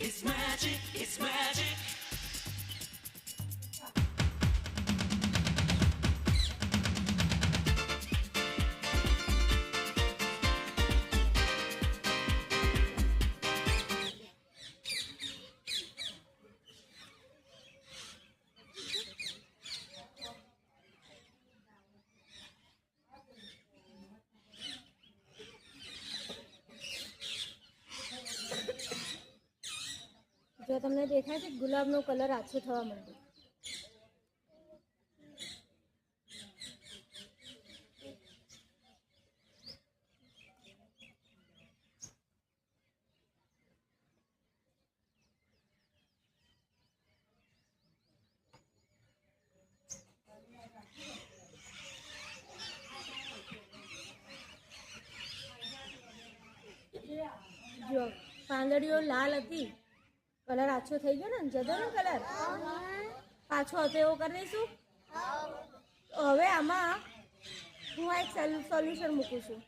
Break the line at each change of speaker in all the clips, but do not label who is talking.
It's magic, it's magic.
જો તમને દેખાય છે ગુલાબનો કલર આછો થવા માંડ્યો. જો પાંદડીઓ લાલ હતી, કલર આછો થઈ ગયો ને, જતો ને કલર પાછો હતો એવો કરી દઈશું. હવે આમાં હું એક સોલ્યુશન મૂકું છું.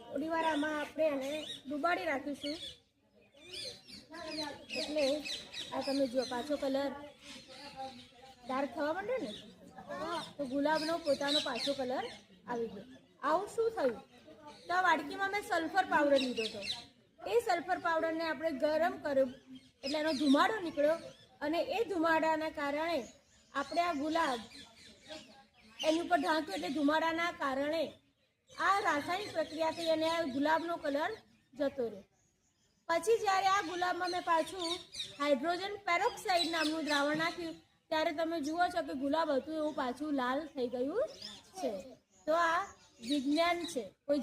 થોડી વાર આમાં આપણે એને ડુબાડી રાખીશું. એટલે આ તમે જુઓ પાછો કલર ડાર્ક થવા માંડ્યો ને, તો ગુલાબનો પોતાનો પાછો કલર આવી ગયો. આવું શું થયું? તો આ વાડકીમાં મેં સલ્ફર પાવડર લીધો હતો. એ સલ્ફર પાવડરને આપણે ગરમ કર્યો એટલે એનો ધુમાડો નીકળ્યો, અને એ ધુમાડાના કારણે આપણે આ ગુલાબ એની ઉપર ઢાંક્યું, એટલે ધુમાડાના કારણે આ રાસાયણિક પ્રક્રિયાથી અને આ ગુલાબનો કલર જતો રહ્યો. પછી જ્યારે આ ગુલાબમાં મેં પાછું હાઇડ્રોજન પેરોક્સાઇડ નામનું દ્રાવણ નાખ્યું, ત્યારે તમે જુઓ છો કે ગુલાબ હતું એવું પાછું લાલ થઈ ગયું છે. તો આ વિજ્ઞાન છે. કોઈ